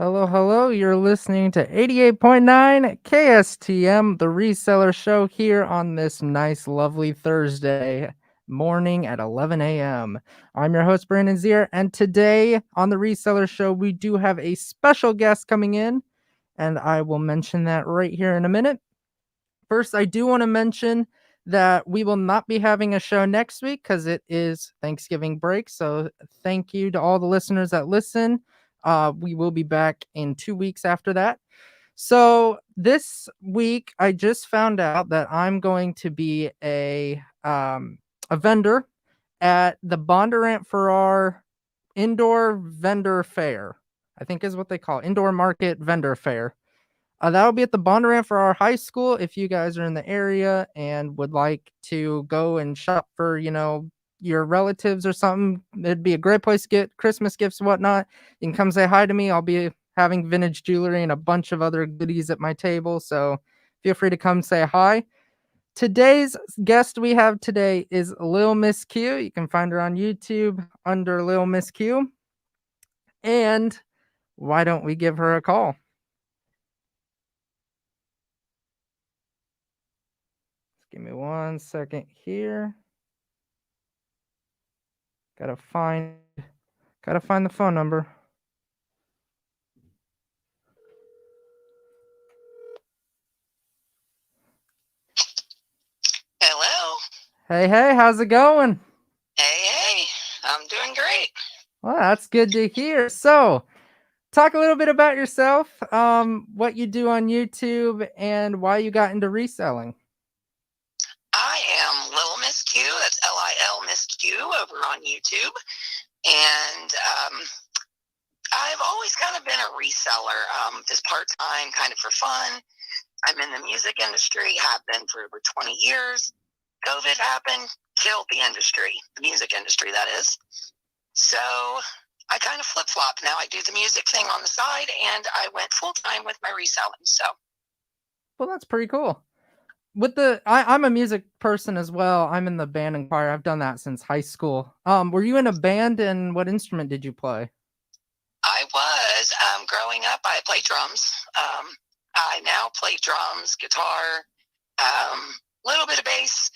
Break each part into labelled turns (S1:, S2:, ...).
S1: Hello, hello. You're listening to 88.9 KSTM, the Reseller Show here on this nice, lovely Thursday morning at 11 a.m. I'm your host, Brandon Zier, and today on the Reseller Show, we do have a special guest coming in, and I will mention that right here in a minute. First, I do want to mention that we will not be having a show next week because it is Thanksgiving break. So, thank you to all the listeners that listen. We will be back in 2 weeks after that. So, this week, I just found out that I'm going to be a vendor at the Bondurant Farrar Indoor Vendor Fair. I think is what they call it, Indoor Market Vendor Fair. That'll be at the Bondurant for our high school. If you guys are in the area and would like to go and shop for, your relatives or something, it'd be a great place to get Christmas gifts and whatnot. You can come say hi to me. I'll be having vintage jewelry and a bunch of other goodies at my table. So feel free to come say hi. Today's guest we have today is Lil Miss Q. You can find her on YouTube under Lil Miss Q. And why don't we give her a call? Give me 1 second here. Gotta find the phone number.
S2: Hello.
S1: Hey, how's it going?
S2: Hey, I'm doing great.
S1: Well, that's good to hear. So, talk a little bit about yourself, what you do on YouTube, and why you got into reselling.
S2: I am Lil Miss Q. That's Lil Miss Q over on YouTube. And I've always kind of been a reseller, just part-time, kind of for fun. I'm in the music industry, have been for over 20 years. COVID happened, killed the industry, the music industry, that is. So I kind of flip-flop. Now I do the music thing on the side, and I went full-time with my reselling. So,
S1: well, that's pretty cool. I'm a music person as well. I'm in the band and choir. I've done that since high school. Were you in a band, and what instrument did you play?
S2: I was growing up. I played drums. I now play drums, guitar, little bit of bass,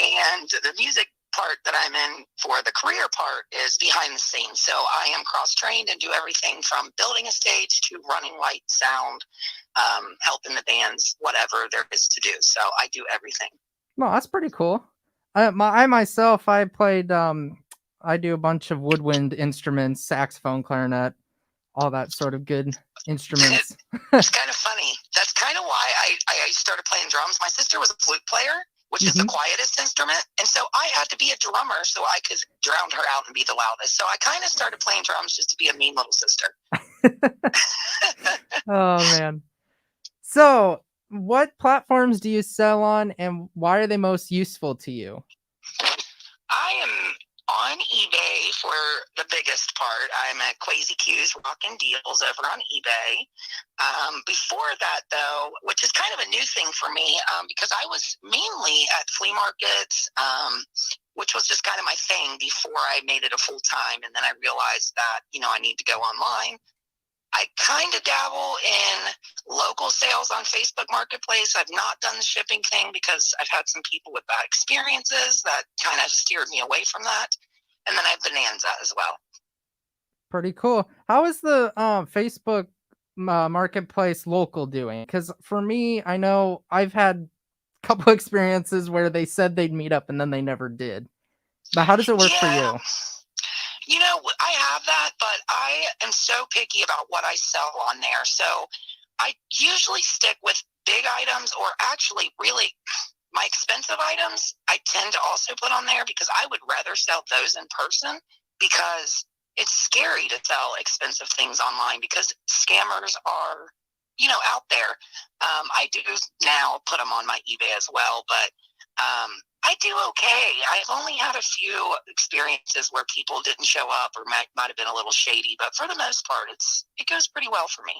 S2: and the music part that I'm in for the career part is behind the scenes. So I am cross-trained and do everything from building a stage to running light, sound, helping the bands, whatever there is to do. So I do everything.
S1: Well, that's pretty cool. I myself, I played. I do a bunch of woodwind instruments, saxophone, clarinet, all that sort of good instruments.
S2: It's kind of funny. That's kind of why I started playing drums. My sister was a flute player, which is the quietest instrument. And so I had to be a drummer so I could drown her out and be the loudest. So I kind of started playing drums just to be a mean little sister.
S1: Oh, man. So what platforms do you sell on, and why are they most useful to you?
S2: I am on eBay for the biggest part. I'm at Crazy Q's Rockin' Deals over on eBay. Before that, though, which is kind of a new thing for me, because I was mainly at flea markets, which was just kind of my thing before I made it a full time. And then I realized that, I need to go online. I kind of dabble in local sales on Facebook Marketplace. I've not done the shipping thing because I've had some people with bad experiences that kind of steered me away from that. And then I have Bonanza as well.
S1: Pretty cool. How is the Facebook Marketplace local doing? Because for me, I know I've had a couple experiences where they said they'd meet up and then they never did. But how does it work for you?
S2: I have that, but I am so picky about what I sell on there. So I usually stick with big items, or actually really my expensive items I tend to also put on there because I would rather sell those in person, because it's scary to sell expensive things online because scammers are, out there. I do now put them on my eBay as well, but I do okay. I've only had a few experiences where people didn't show up or might have been a little shady, but for the most part, it goes pretty well for me.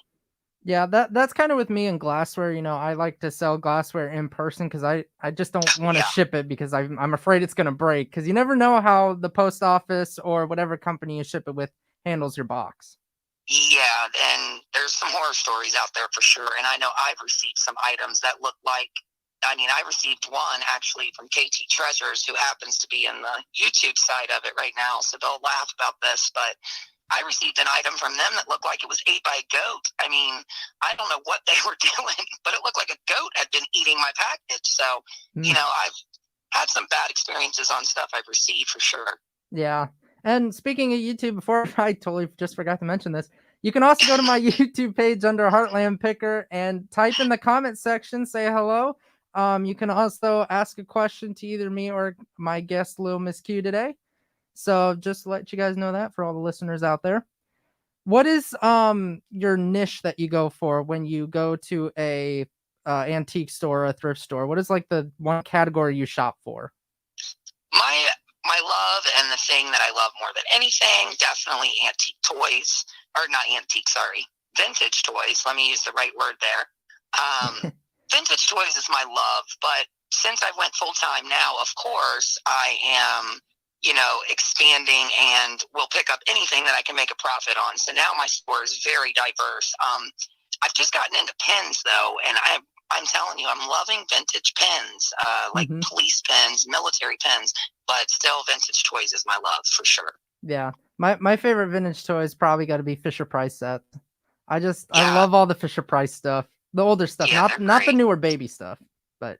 S1: Yeah, that's kind of with me in glassware. I like to sell glassware in person because I just don't want to ship it because I'm afraid it's going to break, because you never know how the post office or whatever company you ship it with handles your box.
S2: Yeah, and there's some horror stories out there for sure. And I know I've received some items that look like, I mean, I received one actually from KT Treasures, who happens to be in the YouTube side of it right now, so they'll laugh about this, but I received an item from them that looked like it was ate by a goat. I mean, I don't know what they were doing, but it looked like a goat had been eating my package. So, you know, I've had some bad experiences on stuff I've received for sure.
S1: Yeah. And speaking of YouTube, before I totally just forgot to mention this, you can also go to my YouTube page under Heartland Picker and type in the comment section, say hello. You can also ask a question to either me or my guest, Lil Miss Q, today. So just to let you guys know that for all the listeners out there. What is your niche that you go for when you go to a antique store or a thrift store? What is like the one category you shop for?
S2: My love, and the thing that I love more than anything, definitely antique toys, or not antique, sorry, vintage toys. Let me use the right word there. Vintage toys is my love, but since I went full time now, of course, I am, you know, expanding and will pick up anything that I can make a profit on. So now my store is very diverse. I've just gotten into pens though, and I'm telling you, I'm loving vintage pens, like police pens, military pens, but still vintage toys is my love for sure.
S1: Yeah. My favorite vintage toy is probably got to be Fisher Price sets. I love all the Fisher Price stuff. The older stuff, not the newer baby stuff, but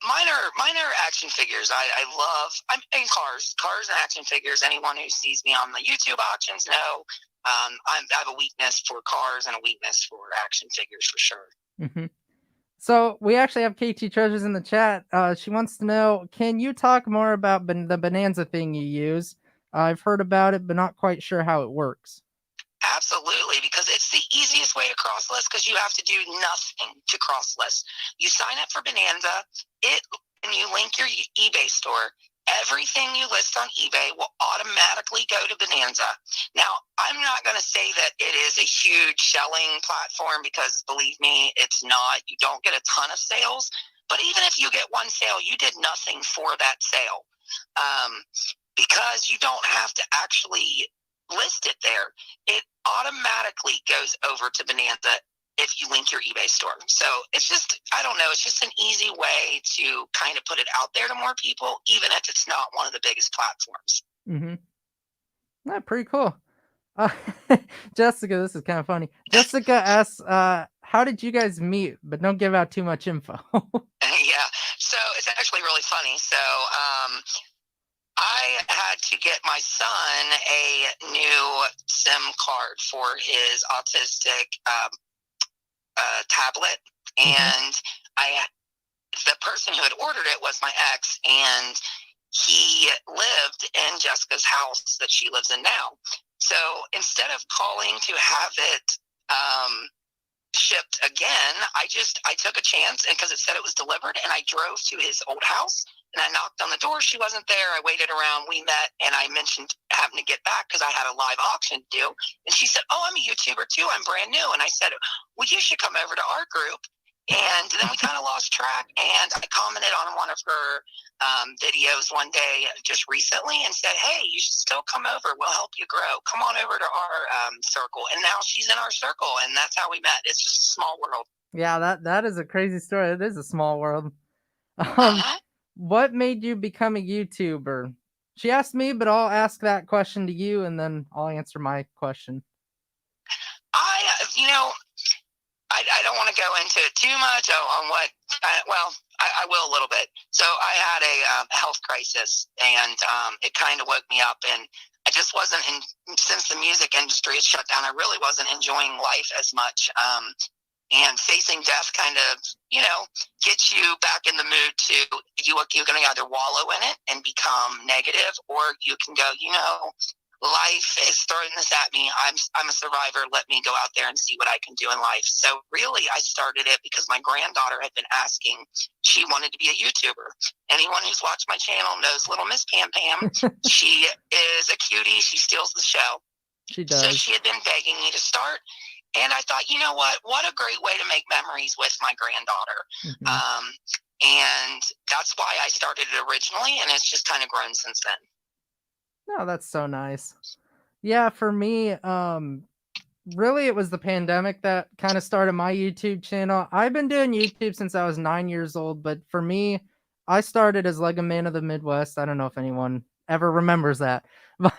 S2: mine are action figures. I love, I'm in cars and action figures. Anyone who sees me on the YouTube auctions know I have a weakness for cars and a weakness for action figures for sure.
S1: So we actually have KT Treasures in the chat. She wants to know, can you talk more about the Bonanza thing you use? I've heard about it, but not quite sure how it works.
S2: Absolutely, because it's the easiest way to cross list, because you have to do nothing to cross list. You sign up for Bonanza, and you link your eBay store. Everything you list on eBay will automatically go to Bonanza. Now, I'm not going to say that it is a huge selling platform, because believe me, it's not. You don't get a ton of sales, but even if you get one sale, you did nothing for that sale, because you don't have to actually list it there. It automatically goes over to Bonanza if you link your eBay store. So it's just, I don't know, it's just an easy way to kind of put it out there to more people, even if it's not one of the biggest platforms.
S1: That's pretty cool. Jessica, this is kind of funny. Jessica asks, how did you guys meet? But don't give out too much info.
S2: Yeah, so it's actually really funny. So I had to get my son a new SIM card for his autistic tablet, and the person who had ordered it was my ex, and he lived in Jessica's house that she lives in now. So instead of calling to have it shipped again, I took a chance, and because it said it was delivered, and I drove to his old house, and I knocked on the door. She wasn't there. I waited around. We met, and I mentioned having to get back because I had a live auction to do. And she said, "Oh, I'm a YouTuber too. I'm brand new." And I said, "Well, you should come over to our group." And then we kind of lost track, and I commented on one of her videos one day just recently and said, "Hey, you should still come over. We'll help you grow. Come on over to our circle." And now she's in our circle, and that's how we met. It's just a small world.
S1: Yeah, that is a crazy story. It is a small world. What made you become a YouTuber? She asked me, but I'll ask that question to you, and then I'll answer my question.
S2: I don't want to go into it too much on what, I will a little bit. So I had a health crisis, and it kind of woke me up, and I just wasn't since the music industry had shut down, I really wasn't enjoying life as much. And facing death kind of, gets you back in the mood to, you're going to either wallow in it and become negative, or you can go, life is throwing this at me. I'm a survivor. Let me go out there and see what I can do in life. So really, I started it because my granddaughter had been asking. She wanted to be a YouTuber. Anyone who's watched my channel knows Little Miss Pam Pam. She is a cutie. She steals the show.
S1: She does.
S2: So she had been begging me to start. And I thought, you know what a great way to make memories with my granddaughter. And that's why I started it originally, and it's just kind of grown since then.
S1: No, that's so nice. Yeah, for me, Really, it was the pandemic that kind of started my YouTube channel. I've been doing YouTube since I was 9 years old, but for me, I started as Lego Man of the Midwest. I don't know if anyone ever remembers that, but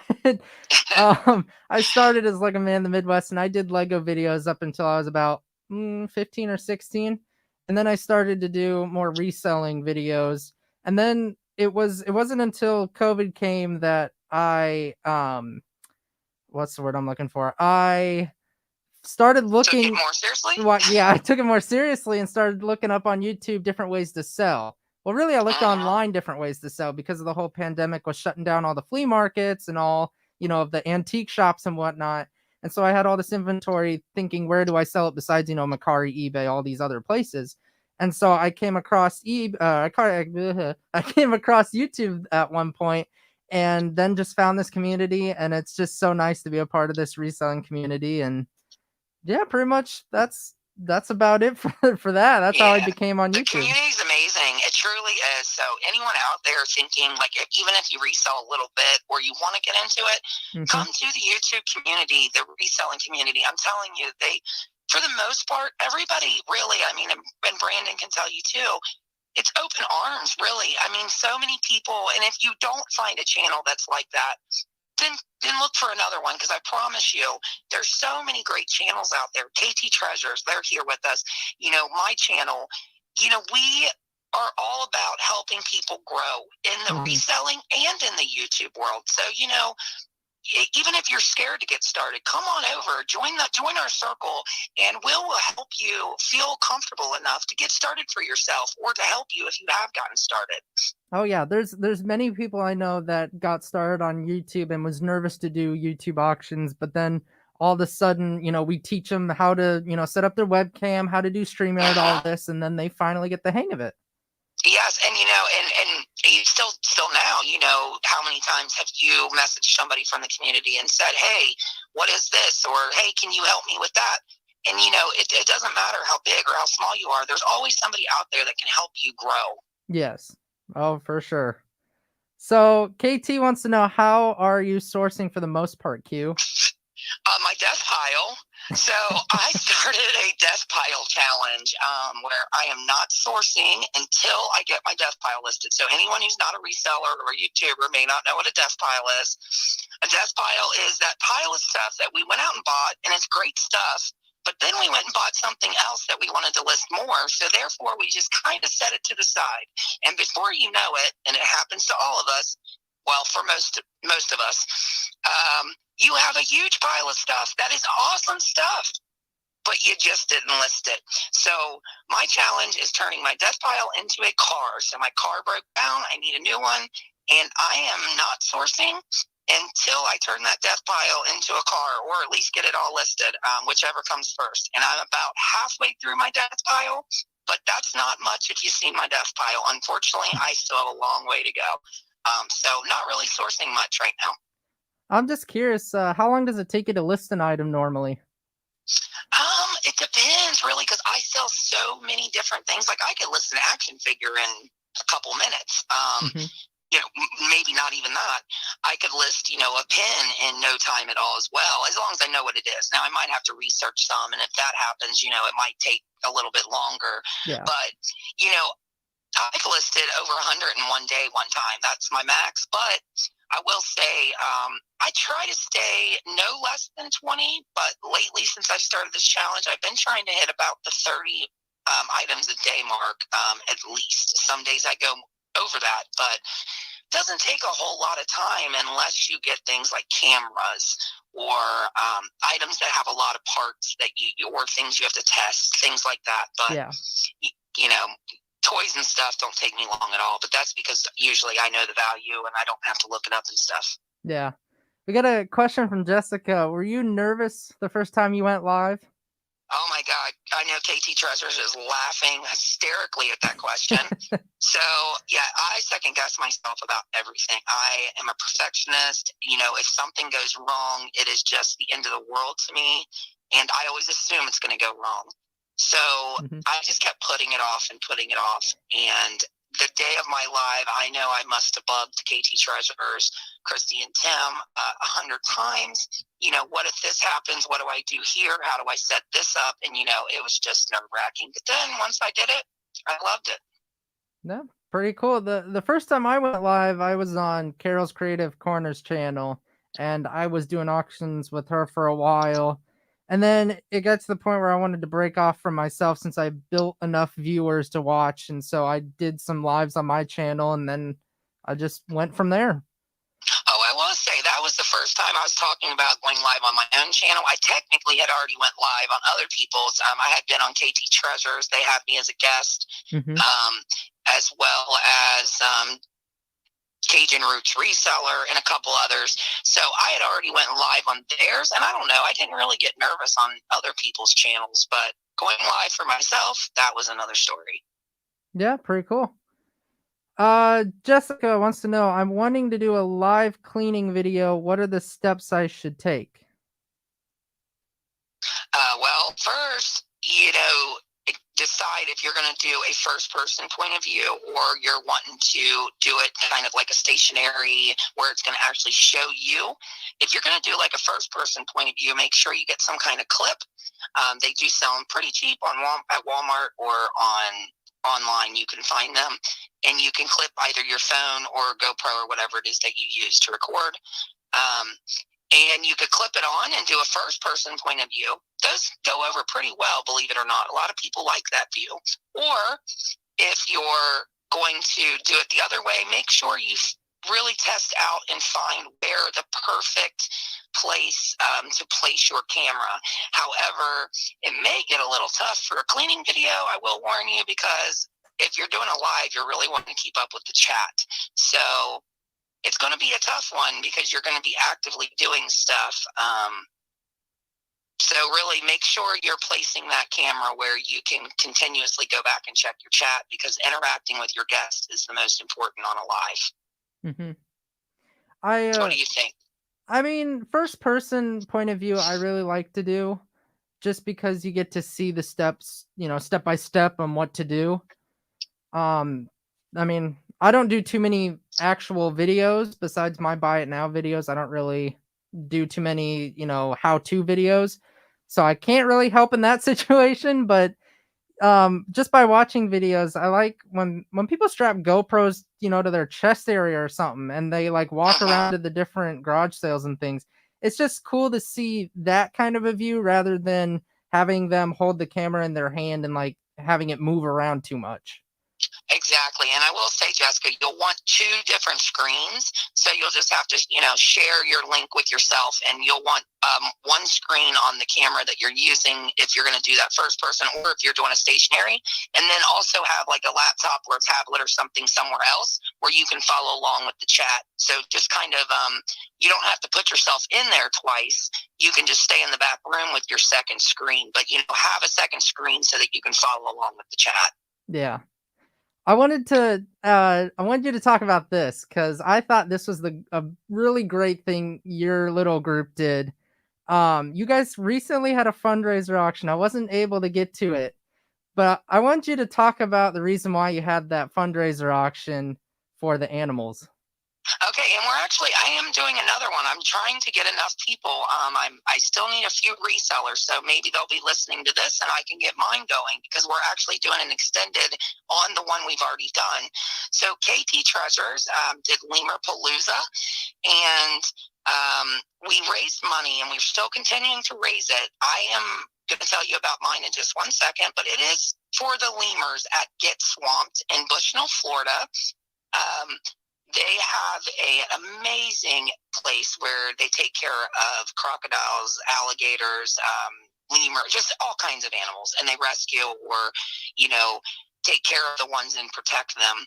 S1: I started as Lego Man of the Midwest, and I did Lego videos up until I was about 15 or 16, and then I started to do more reselling videos, and then it wasn't until COVID came that I what's the word I'm looking for? I started
S2: Took it
S1: looking
S2: more seriously.
S1: yeah, I took it more seriously and started looking up on YouTube different ways to sell. Well, really, I looked
S2: Mhm.
S1: online different ways to sell because of the whole pandemic was shutting down all the flea markets and all, of the antique shops and whatnot. And so I had all this inventory thinking, where do I sell it besides, Mercari, eBay, all these other places. And so I came across I came across YouTube at one point and then just found this community, and it's just so nice to be a part of this reselling community. And yeah, pretty much that's about it for that. That's how I
S2: Yeah.
S1: became on
S2: The
S1: YouTube.
S2: community is amazing. It truly is. So anyone out there thinking like even if you resell a little bit or you want to get into it,
S1: Mhm.
S2: come to the YouTube community, the reselling community. I'm telling you, for the most part, everybody really, I mean, and Brandon can tell you too, it's open arms, really. I mean, so many people, and if you don't find a channel that's like that, then look for another one, because I promise you, there's so many great channels out there. KT Treasures, they're here with us. My channel, we are all about helping people grow in the
S1: Mhm.
S2: reselling and in the YouTube world. So, even if you're scared to get started, come on over, join our circle, and we'll help you feel comfortable enough to get started for yourself, or to help you if you have gotten started.
S1: Oh yeah, there's many people I know that got started on YouTube and was nervous to do YouTube auctions, but then all of a sudden, we teach them how to, set up their webcam, how to do StreamYard, all
S2: Mhm.
S1: this, and then they finally get the hang of it.
S2: Yes, and and you still now, how many times have you messaged somebody from the community and said, "Hey, what is this?" or "Hey, can you help me with that?" And it doesn't matter how big or how small you are. There's always somebody out there that can help you grow.
S1: Yes. Oh, for sure. So KT wants to know, how are you sourcing for the most part, Q?
S2: My death pile. So I started a death pile challenge, where I am not sourcing until I get my death pile listed. So anyone who's not a reseller or a YouTuber may not know what a death pile is. A death pile is that pile of stuff that we went out and bought, and it's great stuff. But then we went and bought something else that we wanted to list more. So therefore, we just kind of set it to the side. And before you know it, and it happens to all of us, well, for most of us, you have a huge pile of stuff that is awesome stuff, but you just didn't list it. So my challenge is turning my death pile into a car. So my car broke down. I need a new one, and I am not sourcing until I turn that death pile into a car, or at least get it all listed, whichever comes first. And I'm about halfway through my death pile, but that's not much if you've seen my death pile. Unfortunately, I still have a long way to go. So not really sourcing much right now.
S1: I'm just curious, how long does it take you to list an item normally?
S2: It depends really, because I sell so many different things. Like I could list an action figure in a couple minutes.
S1: Mhm.
S2: Maybe not even that. I could list, a pin in no time at all as well, as long as I know what it is. Now I might have to research some, and if that happens, it might take a little bit longer.
S1: Yeah.
S2: But you know, I've listed over 100 in one day one time. That's my max. But I will say, I try to stay no less than 20. But lately, since I started this challenge, I've been trying to hit about the 30 items a day mark, at least. Some days I go over that, but it doesn't take a whole lot of time unless you get things like cameras, or items that have a lot of parts that or things you have to test, things like that. But
S1: Yeah.
S2: you know, toys and stuff don't take me long at all, but that's because usually I know the value and I don't have to look it up and stuff.
S1: Yeah. We got a question from Jessica. Were you nervous the first time you went live?
S2: Oh my God. I know KT Treasures is laughing hysterically at that question. So, yeah, I second guess myself about everything. I am a perfectionist. If something goes wrong, it is just the end of the world to me. And I always assume it's going to go wrong. So
S1: Mhm.
S2: I just kept putting it off and putting it off. And the day of my live, I know I must have bugged KT Treasures, Christy and Tim, 100 times. what if this happens? What do I do here? How do I set this up? And, it was just nerve wracking. But then once I did it, I loved it.
S1: No, pretty cool. The first time I went live, I was on Carol's Creative Corners channel, and I was doing auctions with her for a while. And then it got to the point where I wanted to break off from myself since I built enough viewers to watch, and so I did some lives on my channel, and then I just went from there.
S2: Oh, I will say that was the first time I was talking about going live on my own channel. I technically had already went live on other people's. I had been on KT Treasures. They had me as a guest,
S1: Mm-hmm.
S2: as well as Cajun Roots Reseller and a couple others. So I had already went live on theirs, and I don't know, I didn't really get nervous on other people's channels, but going live for myself, that was another story.
S1: Yeah, pretty cool. Jessica wants to know, I'm wanting to do a live cleaning video. What are the steps I should take?
S2: Well, first, decide if you're going to do a first person point of view or you're wanting to do it kind of like a stationary where it's going to actually show you. If you're going to do like a first person point of view, make sure you get some kind of clip. They do sell them pretty cheap at Walmart or online. You can find them, and you can clip either your phone or GoPro or whatever it is that you use to record. And you could clip it on and do a first person point of view. Those go over pretty well, believe it or not. A lot of people like that view. Or if you're going to do it the other way, make sure you really test out and find where the perfect place to place your camera. However, it may get a little tough for a cleaning video, I will warn you, because if you're doing a live, you're really wanting to keep up with the chat. So it's going to be a tough one because you're going to be actively doing stuff. So really make sure you're placing that camera where you can continuously go back and check your chat, because interacting with your guests is the most important on a live.
S1: Mm-hmm.
S2: So what do you think?
S1: I mean, first person point of view, I really like to do just because you get to see the steps, step by step on what to do. I mean, I don't do too many actual videos besides my buy it now videos. I don't really do too many, how-to videos. So I can't really help in that situation, but just by watching videos, I like when people strap GoPros, to their chest area or something, and they like walk around to the different garage sales and things. It's just cool to see that kind of a view rather than having them hold the camera in their hand and like having it move around too much.
S2: Exactly. And I will say, Jessica, you'll want two different screens. So you'll just have to, share your link with yourself, and you'll want one screen on the camera that you're using if you're going to do that first person, or if you're doing a stationary, and then also have like a laptop or a tablet or something somewhere else where you can follow along with the chat. So just kind of, you don't have to put yourself in there twice. You can just stay in the back room with your second screen, but, have a second screen so that you can follow along with the chat.
S1: Yeah. I wanted you to talk about this because I thought this was a really great thing your little group did. You guys recently had a fundraiser auction. I wasn't able to get to it, but I want you to talk about the reason why you had that fundraiser auction for the animals.
S2: Okay, and I am doing another one. I'm trying to get enough people. I still need a few resellers, so maybe they'll be listening to this and I can get mine going, because we're actually doing an extended on the one we've already done. So KT Treasures did Lemur Palooza, and we raised money, and we're still continuing to raise it. I am going to tell you about mine in just 1 second, but it is for the lemurs at Get Swamped in Bushnell, Florida. They have an amazing place where they take care of crocodiles, alligators, lemurs, just all kinds of animals, and they rescue or, take care of the ones and protect them.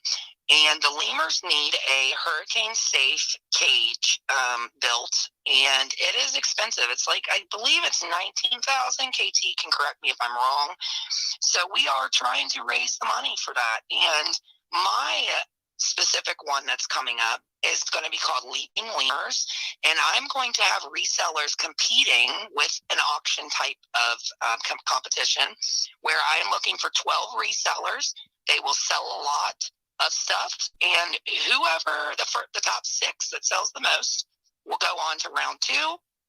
S2: And the lemurs need a hurricane-safe cage built, and it is expensive. It's like, I believe it's $19,000. KT can correct me if I'm wrong. So we are trying to raise the money for that. And my specific one that's coming up is going to be called Leaping Lemurs, and I'm going to have resellers competing with an auction type of competition where I am looking for 12 resellers. They will sell a lot of stuff, and whoever the top 6 that sells the most will go on to round 2.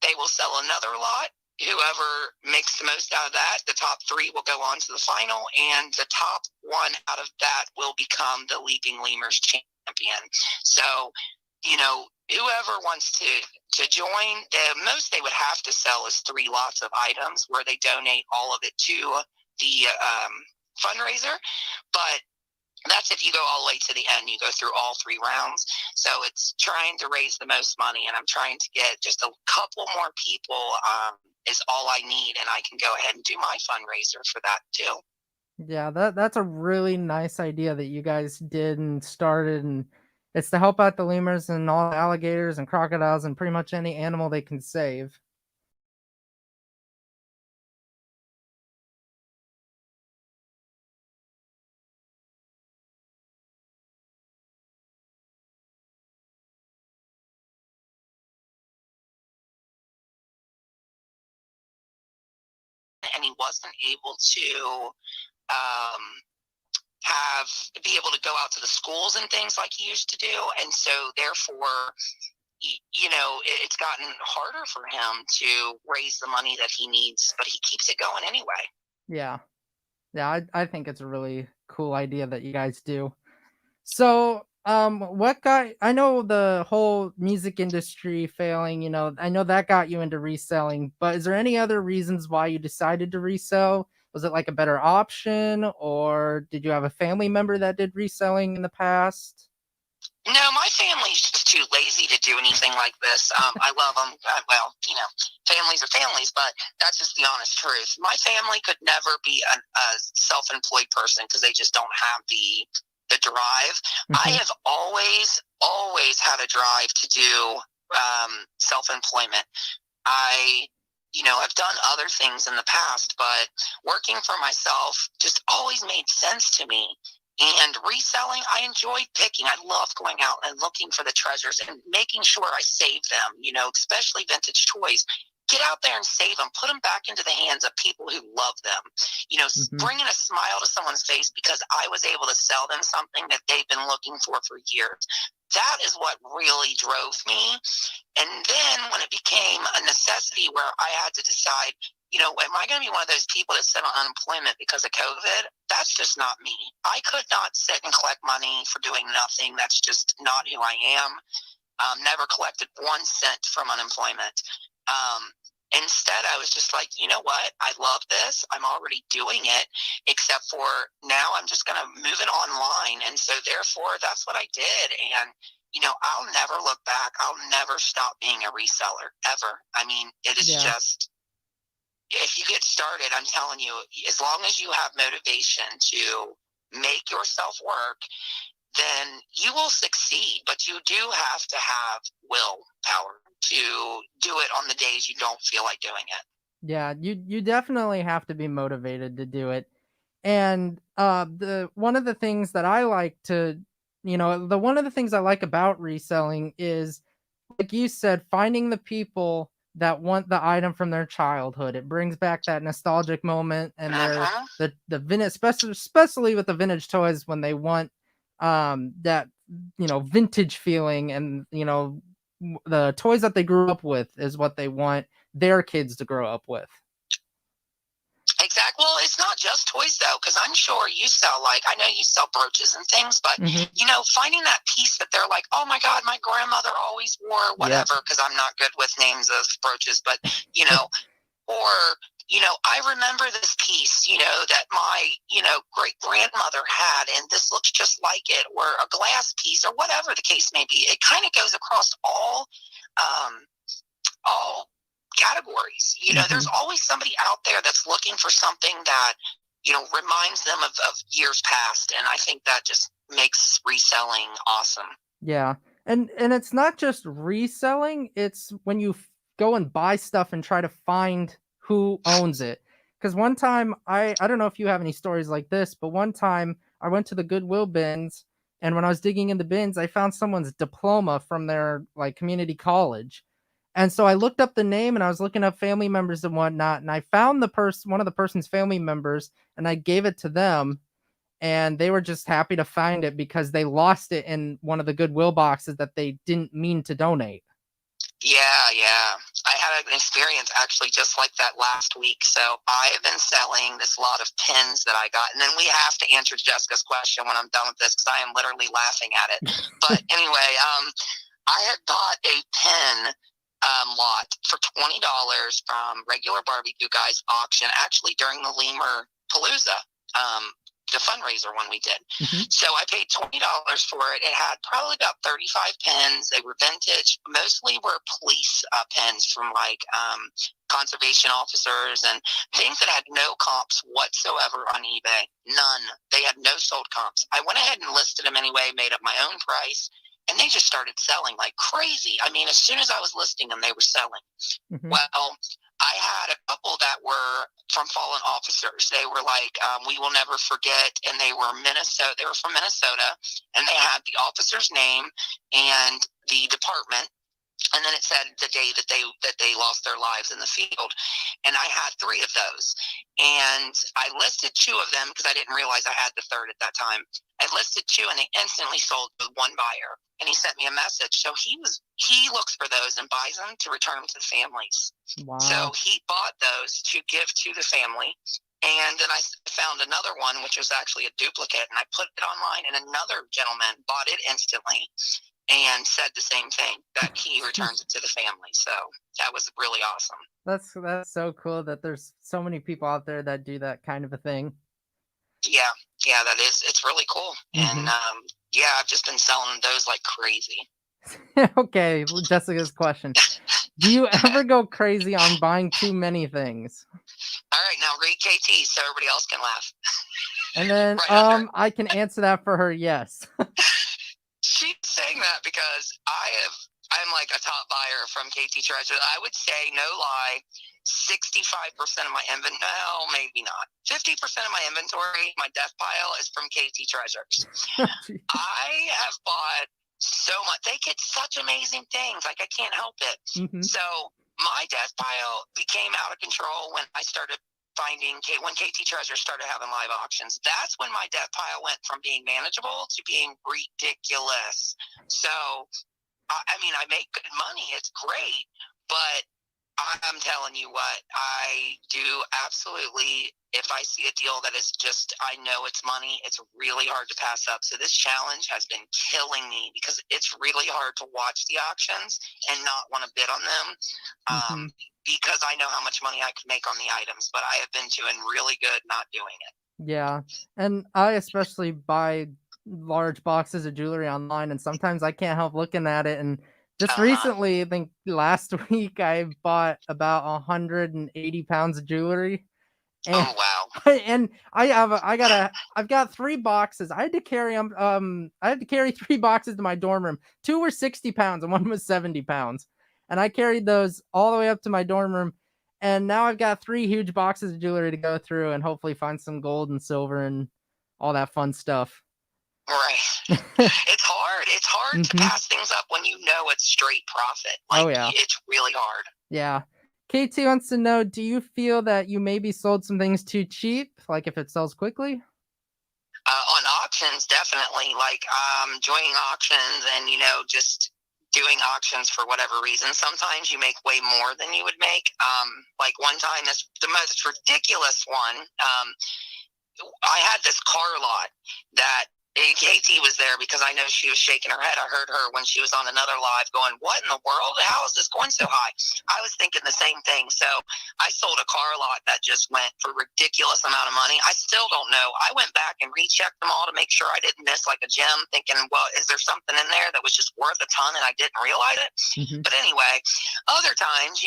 S2: They will sell another lot. Whoever makes the most out of that, the top 3 will go on to the final, and the top 1 out of that will become the Leaping Lemurs champion. So, whoever wants to join, the most they would have to sell is 3 lots of items where they donate all of it to the fundraiser. But that's if you go all the way to the end. You go through all 3 rounds. So it's trying to raise the most money, and I'm trying to get just a couple more people is all I need, and I can go ahead and do my fundraiser for that too.
S1: Yeah, that's a really nice idea that you guys did and started, and it's to help out the lemurs and all the alligators and crocodiles and pretty much any animal they can save.
S2: And he wasn't able to be able to go out to the schools and things like he used to do, and so therefore, it's gotten harder for him to raise the money that he needs, but he keeps it going anyway.
S1: Yeah. Yeah, I think it's a really cool idea that you guys do. So, what got I know the whole music industry failing, I know that got you into reselling, but is there any other reasons why you decided to resell? Was it like a better option, or did you have a family member that did reselling in the past?
S2: No, my family's just too lazy to do anything like this. I love them. Well, families are families, but that's just the honest truth. My family could never be a self-employed person because they just don't have the drive. I have always had a drive to do self-employment. I've done other things in the past, but working for myself just always made sense to me. And reselling, I enjoyed picking. I love going out and looking for the treasures and making sure I save them, especially vintage toys. Get out there and save them. Put them back into the hands of people who love them. Bringing a smile to someone's face because I was able to sell them something that they've been looking for years. That is what really drove me. And then when it became a necessity where I had to decide, am I going to be one of those people that sit on unemployment because of COVID? That's just not me. I could not sit and collect money for doing nothing. That's just not who I am. Never collected 1 cent from unemployment. Instead, I was just like, you know what? I love this. I'm already doing it, except for now I'm just going to move it online. And so therefore, that's what I did. And I'll never look back. I'll never stop being a reseller, ever. I mean, it is just, if you get started, I'm telling you, as long as you have motivation to make yourself work, then you will succeed. But you do have to have willpower to do it on the days you don't feel like doing it.
S1: Yeah, you definitely have to be motivated to do it. And the one of the things that I like to, the one of the things I like about reselling is, like you said, finding the people that want the item from their childhood. It brings back that nostalgic moment, and the vintage, especially with the vintage toys, when they want that vintage feeling, and the toys that they grew up with is what they want their kids to grow up with.
S2: Exactly. Well, it's not just toys though, because I'm sure you sell, I know you sell brooches and things, but finding that piece that they're like, oh my God, my grandmother always wore whatever, because I'm not good with names of brooches, but or I remember this piece, that my, great grandmother had, and this looks just like it, or a glass piece, or whatever the case may be. It kind of goes across all categories. There's always somebody out there that's looking for something that, reminds them of years past. And I think that just makes reselling awesome.
S1: Yeah. And it's not just reselling, it's when you go and buy stuff and try to find who owns it. Because one time, I don't know if you have any stories like this, but one time I went to the Goodwill bins, and when I was digging in the bins, I found someone's diploma from their community college. And so I looked up the name, and I was looking up family members and whatnot, and I found one of the person's family members, and I gave it to them, and they were just happy to find it because they lost it in one of the Goodwill boxes that they didn't mean to donate.
S2: Yeah. I had an experience actually just like that last week. So I have been selling this lot of pins that I got. And then we have to answer Jessica's question when I'm done with this because I am literally laughing at it. But anyway, I had bought a pin lot for $20 from Regular Barbecue Guys auction, actually during the Lemur Palooza, the fundraiser one we did.
S1: Mm-hmm.
S2: So I paid $20 for it. It had probably about 35 pins. They were vintage. Mostly were police pins from like conservation officers and things that had no comps whatsoever on eBay. None. They had no sold comps. I went ahead and listed them anyway, made up my own price. And they just started selling like crazy. I mean, as soon as I was listing them, they were selling.
S1: Mm-hmm.
S2: Well, I had a couple that were from fallen officers. They were like, we will never forget. And they were Minnesota. They were from Minnesota. And they had the officer's name and the department. And then it said the day that they lost their lives in the field. And I had 3 of those. And I listed 2 of them because I didn't realize I had the third at that time. I listed 2 and they instantly sold with one buyer. And he sent me a message. So he looks for those and buys them to return them to the families.
S1: Wow.
S2: So he bought those to give to the family. And then I found another one, which was actually a duplicate. And I put it online and another gentleman bought it instantly and said the same thing, that he returns it to the family. So that was really awesome.
S1: That's so cool that there's so many people out there that do that kind of a thing.
S2: Yeah, that is. It's really cool.
S1: Mm-hmm.
S2: And yeah, I've just been selling those like crazy.
S1: Okay, Jessica's question. Do you ever go crazy on buying too many things?
S2: All right, now read KT so everybody else can laugh.
S1: And then
S2: Right
S1: I can answer that for her, yes.
S2: She's saying that because I'm like a top buyer from KT Treasure. I would say, no lie, 65% of my inventory, no, maybe not. 50% of my inventory, my death pile is from KT Treasures. I have bought so much. They get such amazing things. Like, I can't help it.
S1: Mm-hmm.
S2: So my death pile became out of control when I started when KT Treasure started having live auctions. That's when my death pile went from being manageable to being ridiculous. So, I mean, I make good money. It's great. But I'm telling you what, I do absolutely, if I see a deal that is just, I know it's money, it's really hard to pass up. So this challenge has been killing me because it's really hard to watch the auctions and not want to bid on them.
S1: Mm-hmm.
S2: Because I know how much money I could make on the items, but I have been doing really good not doing it.
S1: Yeah, and I especially buy large boxes of jewelry online, and sometimes I can't help looking at it. And just recently, I think last week, I bought about 180 pounds of jewelry. And,
S2: oh wow!
S1: And I've got 3 boxes. I had to carry 3 boxes to my dorm room. 2 were 60 pounds and 1 was 70 pounds. And I carried those all the way up to my dorm room. And now I've got 3 huge boxes of jewelry to go through and hopefully find some gold and silver and all that fun stuff.
S2: Right. It's hard. It's hard
S1: Mm-hmm.
S2: to pass things up when you know it's straight profit. Like,
S1: oh, yeah.
S2: It's really hard.
S1: Yeah. KT wants to know, do you feel that you maybe sold some things too cheap? Like if it sells quickly?
S2: On auctions, definitely. Like joining auctions and, just doing auctions for whatever reason. Sometimes you make way more than you would make. Like one time, the most ridiculous one, I had this car lot that KT was there because I know she was shaking her head. I heard her when she was on another live going, what in the world? How is this going so high? I was thinking the same thing. So I sold a car lot that just went for a ridiculous amount of money. I still don't know. I went back and rechecked them all to make sure I didn't miss like a gem, thinking, well, is there something in there that was just worth a ton and I didn't realize it?
S1: Mm-hmm.
S2: But anyway, other times,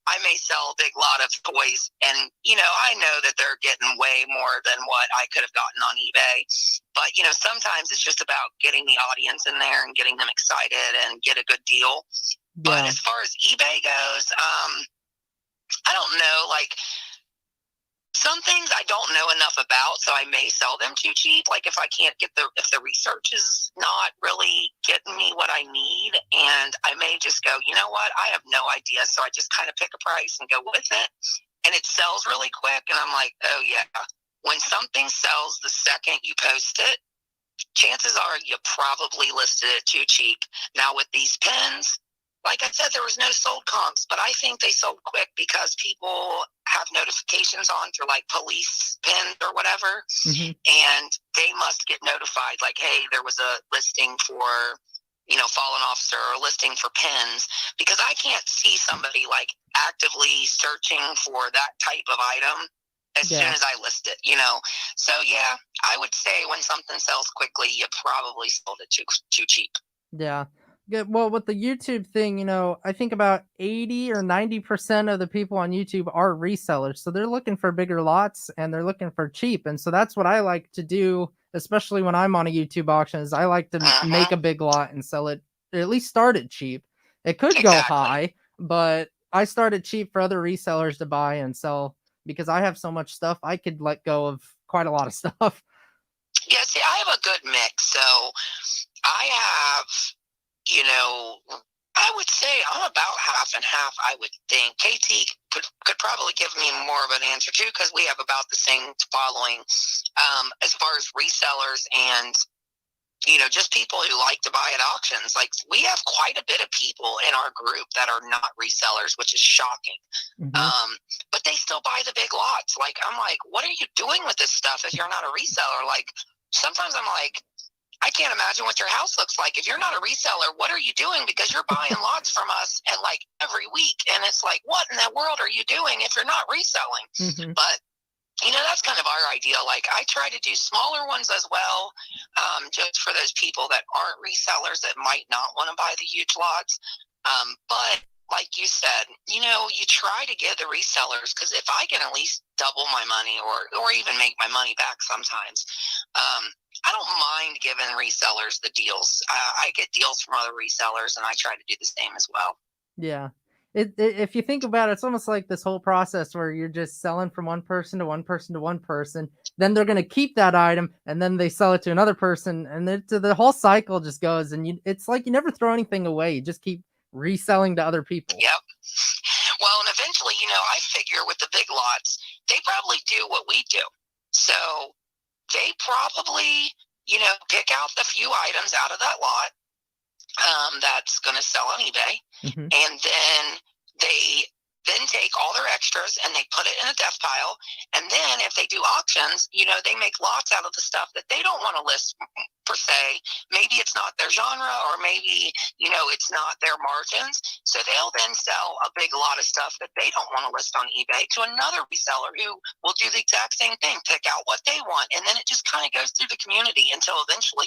S2: I may sell a big lot of toys and, I know that they're getting way more than what I could have gotten on eBay. But, sometimes it's just about getting the audience in there and getting them excited and get a good deal. Yeah. But as far as eBay goes, I don't know, like some things I don't know enough about, so I may sell them too cheap. Like if I can't get if the research is not really getting me what I need, and I may just go, you know what, I have no idea. So I just kind of pick a price and go with it. And it sells really quick. And I'm like, oh yeah, when something sells the second you post it, chances are you probably listed it too cheap. Now with these pens, like I said, there was no sold comps, but I think they sold quick because people have notifications on through like police pins or whatever, and they must get notified like, hey, there was a listing for, fallen officer, or listing for pins, because I can't see somebody like actively searching for that type of item as soon as I list it, So yeah, I would say when something sells quickly, you probably sold it too cheap.
S1: Yeah. Yeah, well, with the YouTube thing, I think about 80 or 90% of the people on YouTube are resellers. So they're looking for bigger lots and they're looking for cheap. And so that's what I like to do, especially when I'm on a YouTube auction, is I like to make a big lot and sell it, or at least start it cheap. It could go high, but I started cheap for other resellers to buy and sell because I have so much stuff. I could let go of quite a lot of stuff.
S2: Yeah, see, I have a good mix. So I have, I would say I'm about half and half, I would think. KT could probably give me more of an answer too, because we have about the same following as far as resellers and, just people who like to buy at auctions. Like, we have quite a bit of people in our group that are not resellers, which is shocking. But they still buy the big lots. Like, I'm like, what are you doing with this stuff if you're not a reseller? Like, sometimes I'm like, I can't imagine what your house looks like. If you're not a reseller, what are you doing? Because you're buying lots from us and like every week. And it's like, what in the world are you doing if you're not reselling? But that's kind of our idea. Like, I try to do smaller ones as well, just for those people that aren't resellers that might not want to buy the huge lots. But like you said, you try to give the resellers, because if I can at least double my money or even make my money back sometimes, I don't mind giving resellers the deals. I get deals from other resellers, and I try to do the same as well.
S1: Yeah. If you think about it, it's almost like this whole process where you're just selling from one person to one person to one person. Then they're going to keep that item and then they sell it to another person. And the whole cycle just goes. And it's like you never throw anything away. You just keep reselling to other people.
S2: Yep. Well, and eventually, I figure with the big lots, they probably do what we do. So they probably, pick out the few items out of that lot that's going to sell on eBay. And then they take all their extras and they put it in a death pile. And then if they do auctions, they make lots out of the stuff that they don't want to list per se. Maybe it's not their genre, or maybe, it's not their margins. So they'll then sell a big lot of stuff that they don't want to list on eBay to another reseller who will do the exact same thing, pick out what they want. And then it just kind of goes through the community until eventually,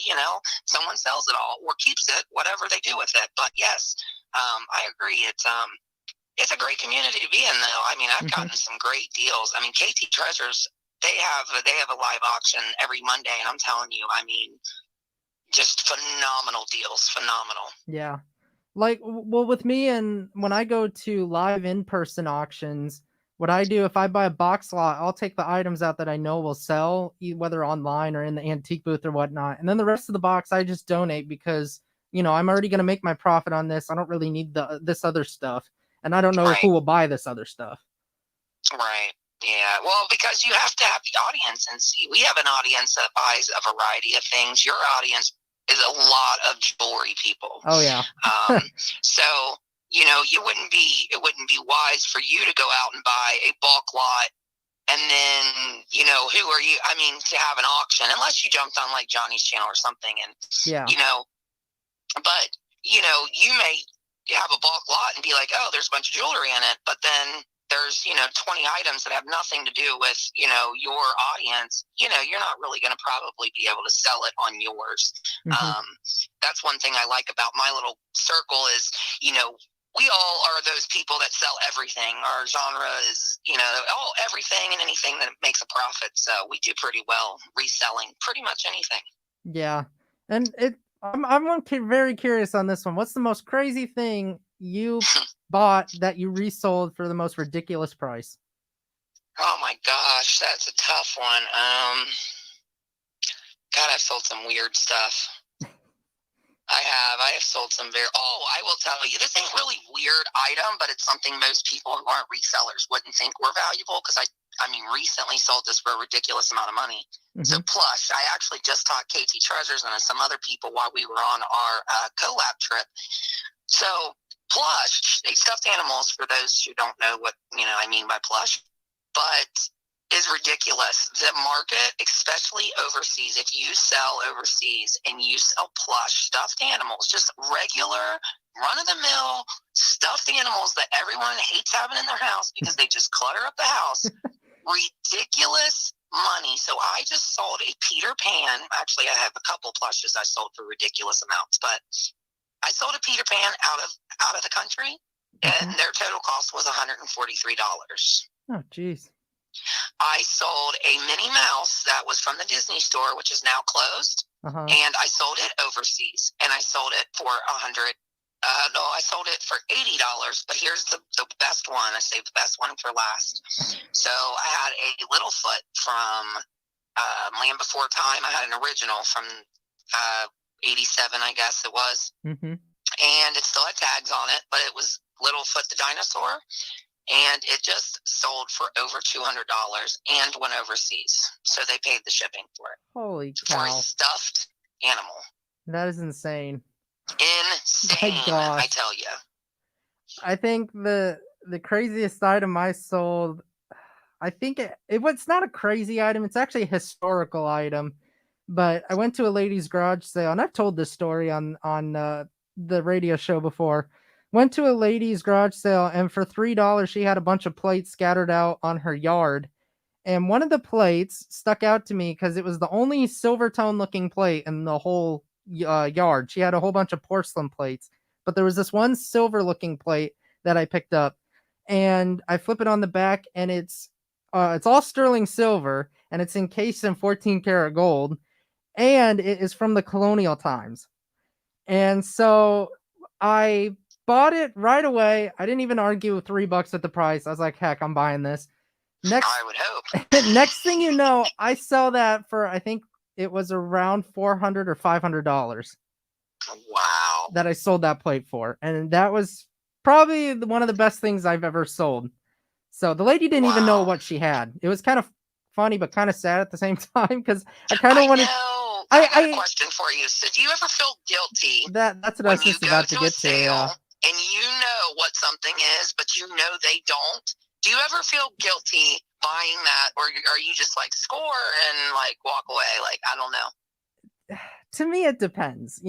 S2: someone sells it all or keeps it, whatever they do with it. But yes, I agree. It's a great community to be in, though. I mean, I've gotten some great deals. I mean, KT Treasures, they have a live auction every Monday, and I'm telling you, I mean, just phenomenal deals, phenomenal.
S1: Yeah. Like, well, with me, and when I go to live in-person auctions, what I do, if I buy a box lot, I'll take the items out that I know will sell, whether online or in the antique booth or whatnot. And then the rest of the box, I just donate because, I'm already going to make my profit on this. I don't really need this other stuff. And I don't know who will buy this other stuff.
S2: Right. Yeah. Well, because you have to have the audience and see. We have an audience that buys a variety of things. Your audience is a lot of jewelry people.
S1: Oh yeah.
S2: So, it wouldn't be wise for you to go out and buy a bulk lot. And then, who are you? I mean, to have an auction, unless you jumped on like Johnny's channel or something. And, but, you may have a bulk lot and be like, oh, there's a bunch of jewelry in it. But then there's, 20 items that have nothing to do with, your audience. You're not really going to probably be able to sell it on yours. That's one thing I like about my little circle is, we all are those people that sell everything. Our genre is, everything and anything that makes a profit. So we do pretty well reselling pretty much anything.
S1: Yeah. And I'm very curious on this one. What's the most crazy thing you bought that you resold for the most ridiculous price?
S2: Oh my gosh, that's a tough one. God, I've sold some weird stuff. I have sold some I will tell you, this ain't really weird item, but it's something most people who aren't resellers wouldn't think were valuable, because I recently sold this for a ridiculous amount of money. So plus, I actually just taught KT Treasures and some other people while we were on our collab trip. So plush, stuffed animals, for those who don't know what I mean by plush, but is ridiculous. The market, especially overseas, if you sell overseas and you sell plush stuffed animals, just regular run-of-the-mill stuffed animals that everyone hates having in their house because they just clutter up the house, ridiculous money. So I just sold a Peter Pan. Actually, I have a couple plushes I sold for ridiculous amounts, but I sold a Peter Pan out of the country, and their total cost was $143.
S1: Oh, geez.
S2: I sold a Minnie Mouse that was from the Disney store, which is now closed, and I sold it overseas, and I sold it for I sold it for $80. But here's the best one. I saved the best one for last. So I had a Littlefoot from Land Before Time. I had an original from 87, I guess it was, and it still had tags on it, but it was Littlefoot the dinosaur. And it just sold for over $200 and went overseas. So they paid the shipping for it.
S1: Holy cow.
S2: For a stuffed animal.
S1: That is insane.
S2: Insane, I tell you.
S1: I think the craziest item I sold, I think it's not a crazy item. It's actually a historical item. But I went to a lady's garage sale, and I've told this story on the radio show before. Went to a lady's garage sale, and for $3, she had a bunch of plates scattered out on her yard. And one of the plates stuck out to me because it was the only silver tone looking plate in the whole yard. She had a whole bunch of porcelain plates, but there was this one silver looking plate that I picked up, and I flip it on the back, and it's all sterling silver, and it's encased in 14 karat gold, and it is from the colonial times. And so I bought it right away. I didn't even argue with $3 at the price. I was like, heck, I'm buying this.
S2: I would hope.
S1: Next thing you know, I sell that for, I think it was around $400 or $500.
S2: Wow.
S1: That I sold that plate for. And that was probably one of the best things I've ever sold. So the lady didn't even know what she had. It was kind of funny, but kind of sad at the same time, because I kind of wanted.
S2: I got a question for you. So do you ever feel guilty?
S1: That's what I was just about to get to. Yeah.
S2: And you know what something is, but you know they don't. Do you ever feel guilty buying that, or are you just like score and like walk away? Like, I don't know.
S1: To me, it depends.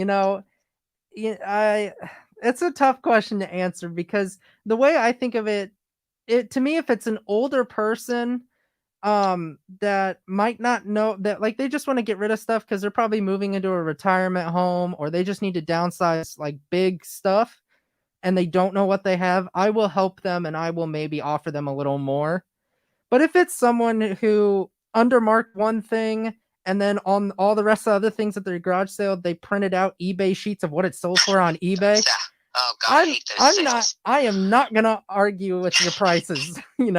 S1: It's a tough question to answer, because the way I think of it, to me, if it's an older person that might not know that, like, they just want to get rid of stuff because they're probably moving into a retirement home, or they just need to downsize like big stuff and they don't know what they have, I will help them and I will maybe offer them a little more. But if it's someone who undermarked one thing and then on all the rest of the other things at their garage sale, they printed out eBay sheets of what it sold for on eBay.
S2: Oh God, I hate those sales.
S1: I am not gonna argue with your prices, But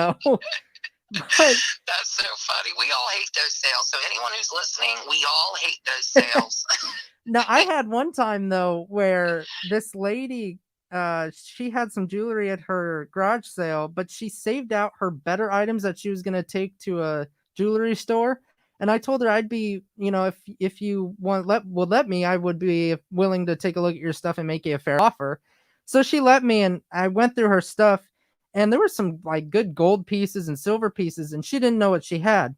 S2: that's so funny. We all hate those sales. So anyone who's listening, we all hate those sales.
S1: Now, I had one time though where this lady, she had some jewelry at her garage sale, but she saved out her better items that she was gonna take to a jewelry store. And I told her I'd be, if you would let me, I would be willing to take a look at your stuff and make you a fair offer. So she let me, and I went through her stuff, and there were some like good gold pieces and silver pieces, and she didn't know what she had.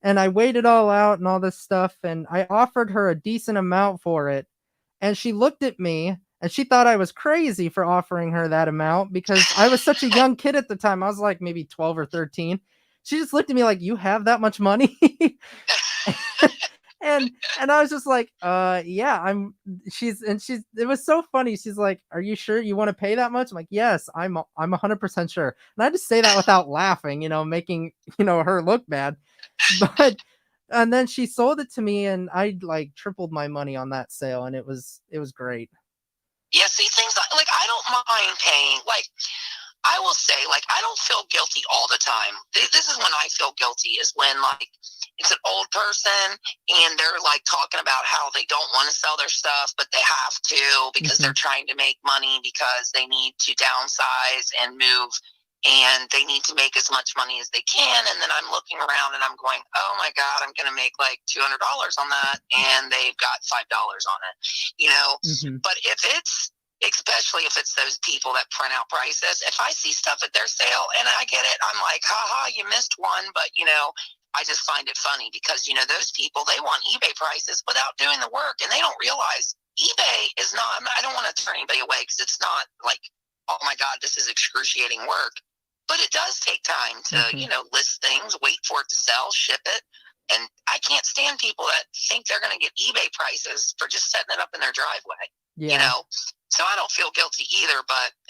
S1: And I weighed it all out and all this stuff, and I offered her a decent amount for it. And she looked at me, and she thought I was crazy for offering her that amount because I was such a young kid at the time. I was like maybe 12 or 13. She just looked at me like, you have that much money? and I was just like, yeah, it was so funny. She's like, are you sure you want to pay that much? I'm like, yes, I'm 100% sure. And I just say that without laughing, making, her look bad. And then she sold it to me, and I like tripled my money on that sale. And it was great.
S2: Yeah. See, things like I don't mind paying, like, I will say, like, I don't feel guilty all the time. This is when I feel guilty, is when, like, it's an old person and they're, like, talking about how they don't want to sell their stuff, but they have to because they're trying to make money because they need to downsize and move, and they need to make as much money as they can. And then I'm looking around and I'm going, oh, my God, I'm going to make, like, $200 on that, and they've got $5 on it, But if it's especially if it's those people that print out prices. If I see stuff at their sale and I get it, I'm like, haha, you missed one. But, I just find it funny because, those people, they want eBay prices without doing the work, and they don't realize eBay is not, I don't want to turn anybody away because it's not like, oh my God, this is excruciating work. But it does take time to, list things, wait for it to sell, ship it. And I can't stand people that think they're going to get eBay prices for just setting it up in their driveway.
S1: Yeah.
S2: So I don't feel guilty either,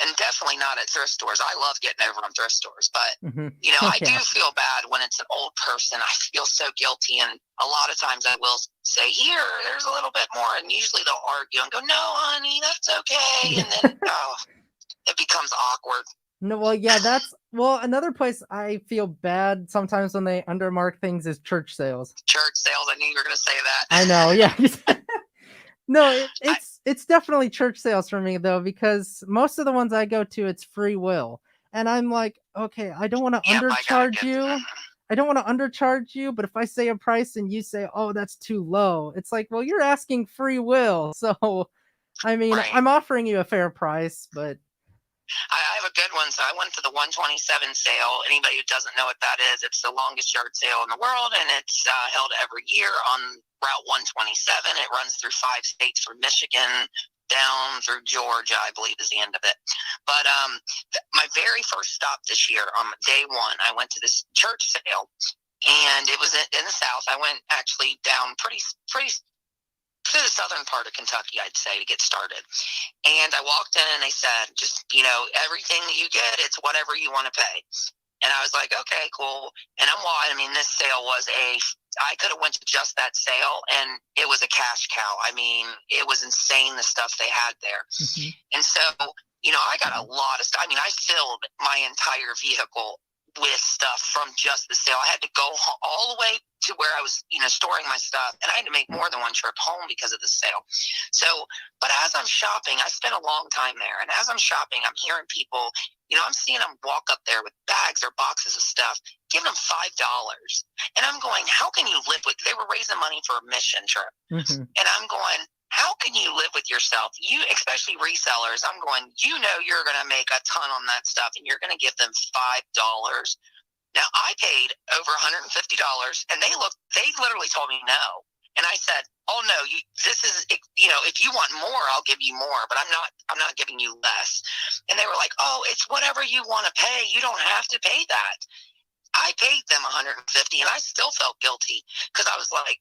S2: and definitely not at thrift stores. I love getting over on thrift stores, but I do feel bad when it's an old person. I feel so guilty, and a lot of times I will say, "Here, there's a little bit more," and usually they'll argue and go, "No, honey, that's okay," and then it becomes awkward.
S1: No, well, yeah, another place I feel bad sometimes when they undermark things is church sales.
S2: Church sales, I knew you were going to say that.
S1: I know, yeah. No, it's definitely church sales for me though, because most of the ones I go to, it's free will, and I'm like, okay, I don't want to undercharge you. I don't want to undercharge you, but if I say a price and you say, oh, that's too low, it's like, well, you're asking free will, so I mean,
S2: right.
S1: I'm offering you a fair price, but.
S2: I have a good one. So I went to the 127 sale. Anybody who doesn't know what that is, it's the longest yard sale in the world, and it's held every year on Route 127. It runs through 5 states from Michigan down through Georgia, I believe is the end of it. But my very first stop this year, on day one, I went to this church sale, and it was in the South. I went actually down pretty to the southern part of Kentucky, I'd say, to get started. And I walked in and they said, just, everything that you get, it's whatever you want to pay. And I was like, okay, cool. And this sale was I could have went to just that sale, and it was a cash cow. I mean, it was insane, the stuff they had there. And so, I got a lot of stuff. I filled my entire vehicle with stuff from just the sale. I had to go all the way to where I was, storing my stuff, and I had to make more than one trip home because of the sale. So, but as I'm shopping, I spent a long time there, and as I'm shopping, I'm hearing people, I'm seeing them walk up there with bags or boxes of stuff, giving them $5, and I'm going, how can you live with? They were raising money for a mission trip, and I'm going, how can you live with yourself? You, especially resellers, I'm going, you're going to make a ton on that stuff, and you're going to give them $5. Now, I paid over $150, and they literally told me no. And I said, oh no, this is, if you want more, I'll give you more, but I'm not giving you less. And they were like, oh, it's whatever you want to pay. You don't have to pay that. I paid them $150, and I still felt guilty because I was like,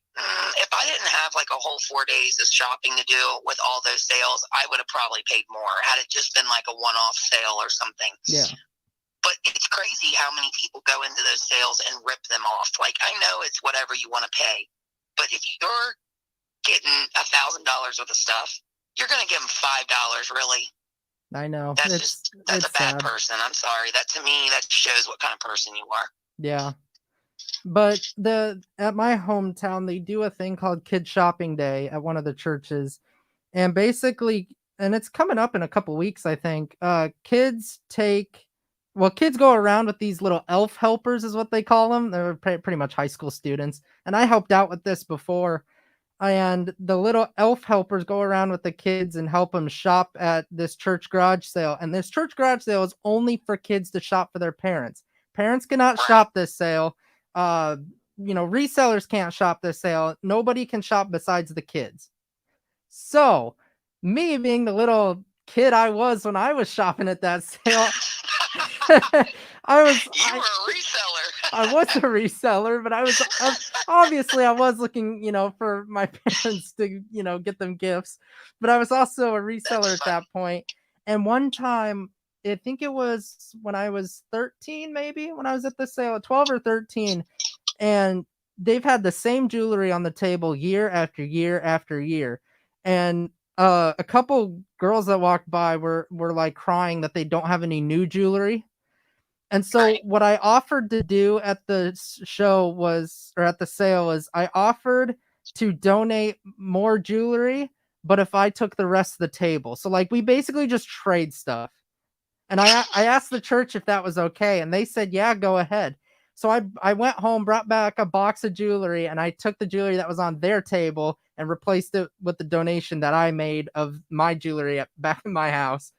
S2: if I didn't have like a whole 4 days of shopping to do with all those sales, I would have probably paid more had it just been like a one-off sale or something.
S1: Yeah.
S2: But it's crazy how many people go into those sales and rip them off. Like, I know it's whatever you want to pay, but if you're getting $1,000 worth of stuff, you're going to give them $5, really.
S1: I know.
S2: That's a bad
S1: sad.
S2: person. I'm sorry. That, to me, that shows what kind of person you are.
S1: Yeah. But at my hometown, they do a thing called Kid Shopping Day at one of the churches. And basically, and it's coming up in a couple weeks, I think, kids go around with these little elf helpers is what they call them. They're pretty much high school students. And I helped out with this before. And the little elf helpers go around with the kids and help them shop at this church garage sale. And this church garage sale is only for kids to shop for their parents. Parents cannot shop this sale. Resellers can't shop this sale. Nobody can shop besides the kids. So, me being the little kid I was when I was shopping at that sale,
S2: You were a reseller.
S1: I was a reseller, but I was obviously I was looking, for my parents to, get them gifts. But I was also a reseller at that point. And one time, I think it was when I was 13, maybe when I was at the sale at 12 or 13, and they've had the same jewelry on the table year after year after year. And a couple girls that walked by were like crying that they don't have any new jewelry. And so what I offered to do at the at the sale was I offered to donate more jewelry, but if I took the rest of the table. So like we basically just trade stuff. And I asked the church if that was okay, and they said, yeah, go ahead. So I went home, brought back a box of jewelry, and I took the jewelry that was on their table and replaced it with the donation that I made of my jewelry back in my house.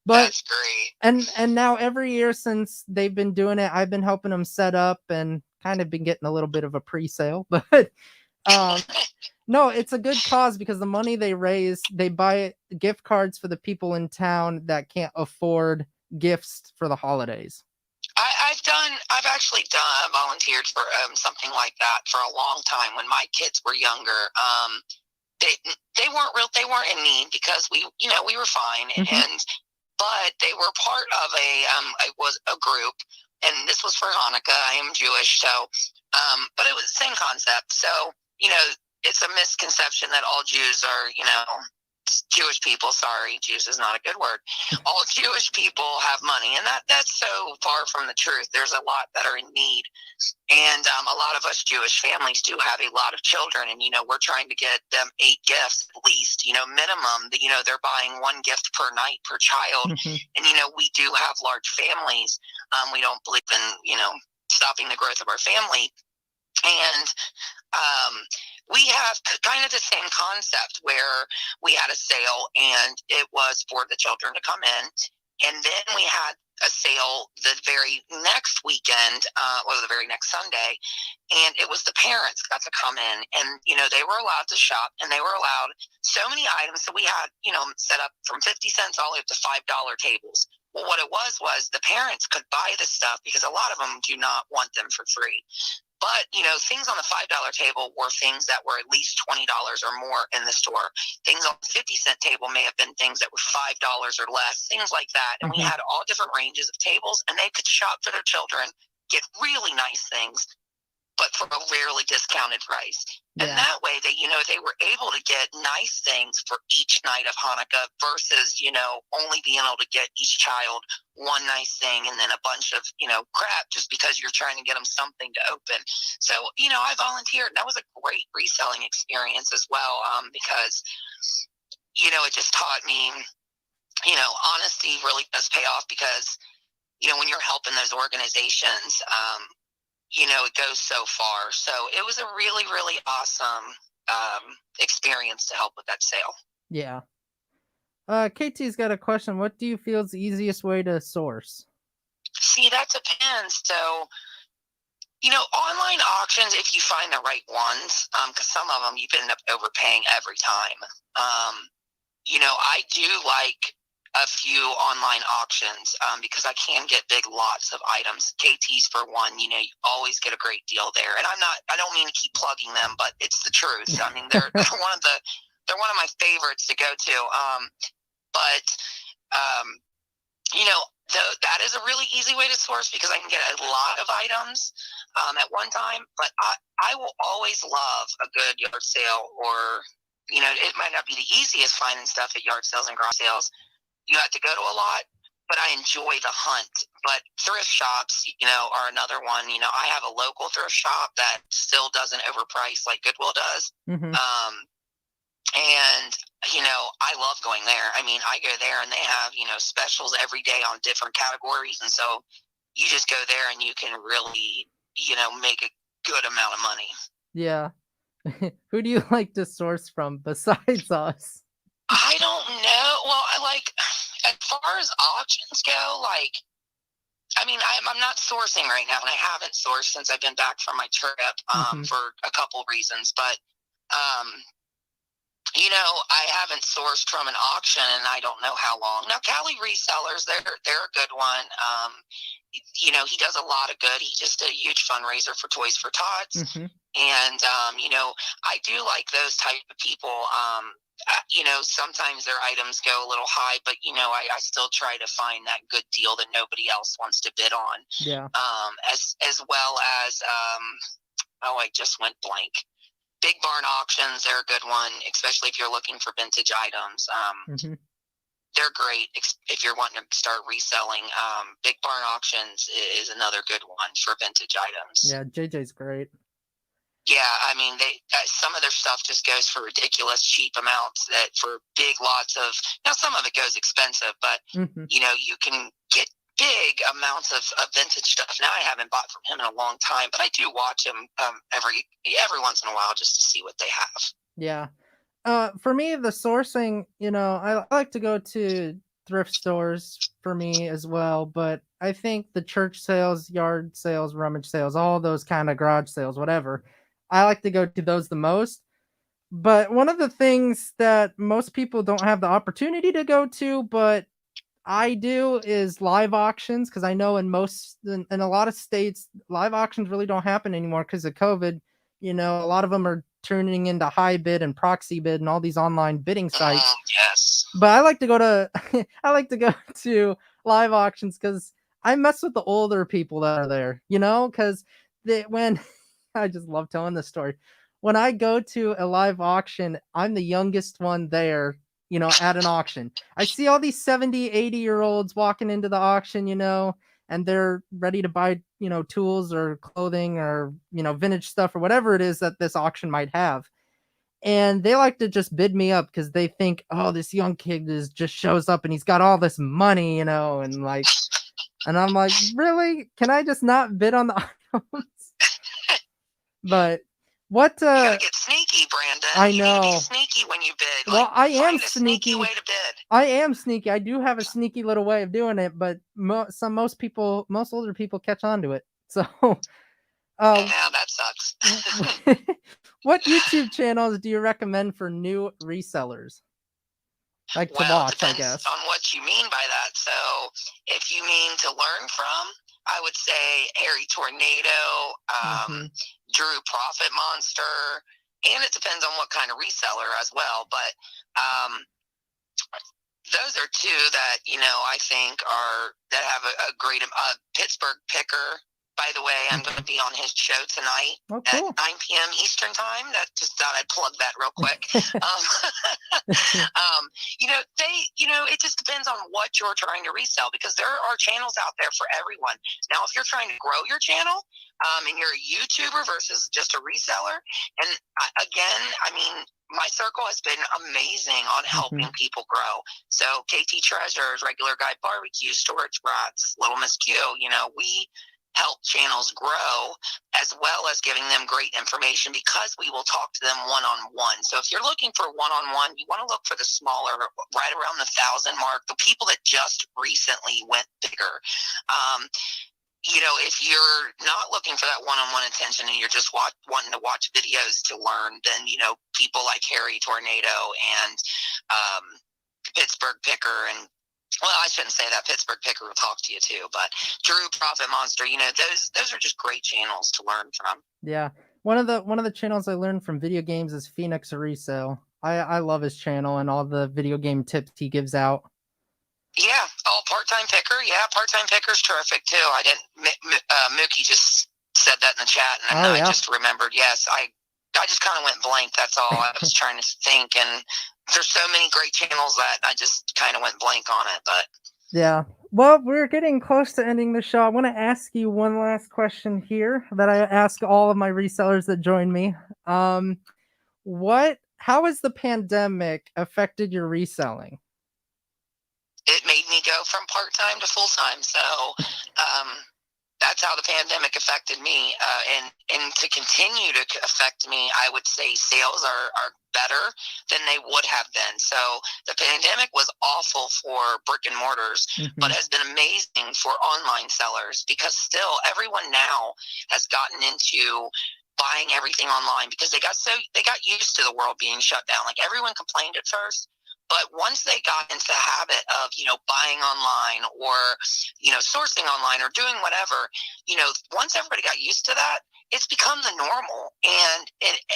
S1: But
S2: That's great.
S1: and now every year since they've been doing it, I've been helping them set up and kind of been getting a little bit of a pre-sale. But no, it's a good cause because the money they raise, they buy gift cards for the people in town that can't afford gifts for the holidays.
S2: I've actually volunteered for something like that for a long time when my kids were younger. They weren't in need because we were fine,
S1: Mhm.
S2: but they were part of a group, and this was for Hanukkah. I am Jewish, so but it was the same concept. So it's a misconception that all Jews are Jewish people. Sorry, Jews is not a good word. All Jewish people have money, and that's so far from the truth. There's a lot that are in need, and a lot of us Jewish families do have a lot of children, and we're trying to get them 8 gifts at least, minimum. They're buying 1 gift per night per child,
S1: Mhm.
S2: and we do have large families. We don't believe in stopping the growth of our family, and we have kind of the same concept where we had a sale and it was for the children to come in. And then we had a sale the very next weekend, or the very next Sunday. And it was the parents got to come in and, they were allowed to shop and they were allowed so many items. So we had, set up from 50 cents all the way up to $5 tables. Well, what it was the parents could buy the stuff because a lot of them do not want them for free. But, things on the $5 table were things that were at least $20 or more in the store. Things on the 50-cent table may have been things that were $5 or less, things like that. And we
S1: Mhm.
S2: had all different ranges of tables, and they could shop for their children, get really nice things, but for a rarely discounted price. And
S1: Yeah.
S2: that way they were able to get nice things for each night of Hanukkah versus, only being able to get each child one nice thing and then a bunch of, crap just because you're trying to get them something to open. So, I volunteered, and that was a great reselling experience as well, because, it just taught me, honesty really does pay off because, when you're helping those organizations, it goes so far. So it was a really, really awesome experience to help with that sale.
S1: Yeah. KT's got a question. What do you feel is the easiest way to source?
S2: See, that depends. So, online auctions, if you find the right ones, because some of them you end up overpaying every time. I do like a few online auctions because I can get big lots of items. KT's for one, you always get a great deal there. And I don't mean to keep plugging them, but it's the truth. I mean, they're they're one of my favorites to go to. But um, that is a really easy way to source because I can get a lot of items at one time. But I will always love a good yard sale, or it might not be the easiest finding stuff at yard sales and garage sales. You have to go to a lot, but I enjoy the hunt. But thrift shops, are another one. I have a local thrift shop that still doesn't overprice like Goodwill does.
S1: Mhm.
S2: And, I love going there. I mean, I go there and they have, specials every day on different categories. And so you just go there and you can really, make a good amount of money.
S1: Yeah. Who do you like to source from besides us?
S2: I don't know. Well, as far as auctions go, I mean, I'm not sourcing right now, and I haven't sourced since I've been back from my trip
S1: Mhm.
S2: for a couple reasons. But um, I haven't sourced from an auction and I don't know how long. Now, Cali Resellers, they're a good one. He does a lot of good. He just did a huge fundraiser for Toys for Tots.
S1: Mhm.
S2: And, I do like those type of people. Sometimes their items go a little high, but, I still try to find that good deal that nobody else wants to bid on.
S1: Yeah.
S2: As well as, I just went blank. Big barn auctions, they're a good one, especially if you're looking for vintage items.
S1: Mhm.
S2: They're great if you're wanting to start reselling. Big barn auctions is another good one for vintage items.
S1: Yeah, JJ's great.
S2: Yeah, I mean, some of their stuff just goes for ridiculous cheap amounts. That for big lots of, now some of it goes expensive, but
S1: Mhm.
S2: you can get big amounts of vintage stuff. Now I haven't bought from him in a long time, but I do watch him every once in a while just to see what they have.
S1: Yeah. For me, the sourcing, I like to go to thrift stores for me as well, but I think the church sales, yard sales, rummage sales, all those kind of garage sales, whatever, I like to go to those the most. But one of the things that most people don't have the opportunity to go to, but I do, is live auctions, because I know in a lot of states, live auctions really don't happen anymore because of COVID. A lot of them are turning into high bid and proxy bid and all these online bidding sites.
S2: Yes.
S1: But I like to go to I like to go to live auctions because I mess with the older people that are there, because when I just love telling this story. When I go to a live auction, I'm the youngest one there, at an auction. I see all these 70, 80-year-olds walking into the auction, and they're ready to buy, tools or clothing or, vintage stuff or whatever it is that this auction might have. And they like to just bid me up because they think, oh, this young kid just shows up and he's got all this money, and I'm like, really? Can I just not bid on the items? But what
S2: you gotta get sneaky, Brandon.
S1: I know.
S2: You need to be sneaky when you bid.
S1: Well, I am
S2: find a sneaky way to bid.
S1: I am sneaky. I do have a sneaky little way of doing it, but most older people catch on to it. So,
S2: yeah, that sucks.
S1: What YouTube channels do you recommend for new resellers? Like to watch, I guess.
S2: On what you mean by that. So, if you mean to learn from, I would say Harry Tornado, Drew Profit Monster, and it depends on what kind of reseller as well. But those are two that I think have a great Pittsburgh Picker. By the way, I'm going to be on his show tonight at 9 p.m. Eastern time. That just thought I'd plug that real quick. It just depends on what you're trying to resell, because there are channels out there for everyone. Now, if you're trying to grow your channel and you're a YouTuber versus just a reseller, and again, my circle has been amazing on helping people grow. So KT Treasures, Regular Guy Barbecue, Storage Brats, Lil Miss Q, we help channels grow, as well as giving them great information, because we will talk to them one-on-one. So if you're looking for one-on-one, you want to look for the smaller, right around the 1,000 mark, the people that just recently went bigger. If you're not looking for that one-on-one attention and you're just wanting to watch videos to learn, then, people like Harry Tornado and Pittsburgh Picker, and well, I shouldn't say that. Pittsburgh Picker will talk to you too, but Drew Profit Monster, those are just great channels to learn from.
S1: Yeah. One of the channels I learned from video games is Phoenix Resale. I love his channel and all the video game tips he gives out.
S2: Yeah. Oh, Part-Time Picker. Yeah, Part-Time Picker's terrific too. I didn't, Mookie just said that in the chat, and I just remembered. Yes, I just kind of went blank. That's all. I was trying to think, and there's so many great channels that I just kind of went blank on it. But
S1: yeah, well, we're getting close to ending the show. I want to ask you one last question here that I ask all of my resellers that join me. How has the pandemic affected your reselling?
S2: It made me go from part-time to full-time. So that's how the pandemic affected me. And to continue to affect me, I would say sales are better than they would have been. So the pandemic was awful for brick and mortars, but has been amazing for online sellers, because still everyone now has gotten into buying everything online, because they got used to the world being shut down. Like, everyone complained at first, but once they got into the habit of, buying online or, sourcing online or doing whatever, once everybody got used to that, it's become the normal. And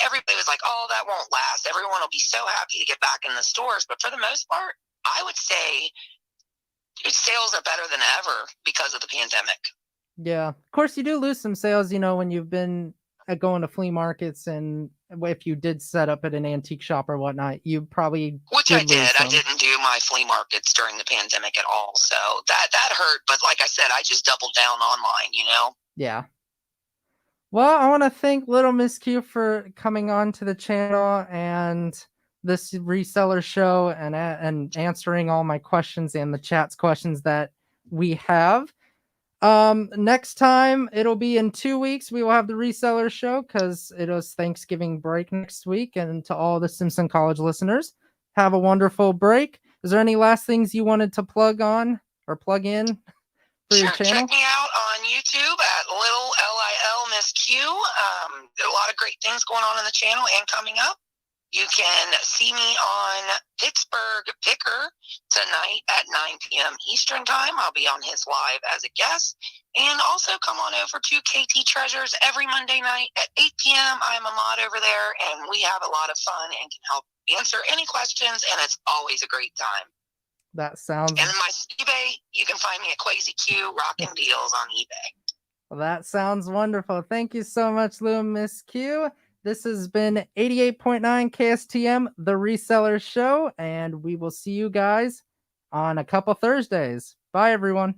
S2: everybody was like, oh, that won't last. Everyone will be so happy to get back in the stores. But for the most part, I would say sales are better than ever because of the pandemic.
S1: Yeah. Of course, you do lose some sales, when you've been going to flea markets, and if you did set up at an antique shop or whatnot, you probably
S2: I didn't do my flea markets during the pandemic at all, so that hurt. But like I said, I just doubled down online.
S1: Yeah. Well, I want to thank Lil Miss Q for coming on to the channel and this reseller show, and answering all my questions and the chat's questions that we have. Next time it'll be in 2 weeks. We will have the reseller show because it was Thanksgiving break next week. And to all the Simpson College listeners, have a wonderful break. Is there any last things you wanted to plug on or plug in for your channel?
S2: Check me out on YouTube at Lil Miss Q. There are a lot of great things going on in the channel and coming up. You can see me on Pittsburgh Picker tonight at 9 p.m. Eastern Time. I'll be on his live as a guest. And also come on over to KT Treasures every Monday night at 8 p.m. I'm a mod over there, and we have a lot of fun and can help answer any questions, and it's always a great time.
S1: That sounds...
S2: And my eBay, you can find me at Quasi Q, rocking deals on eBay.
S1: Well, that sounds wonderful. Thank you so much, Lil Miss Q. This has been 88.9 KSTM, the Reseller Show, and we will see you guys on a couple Thursdays. Bye, everyone.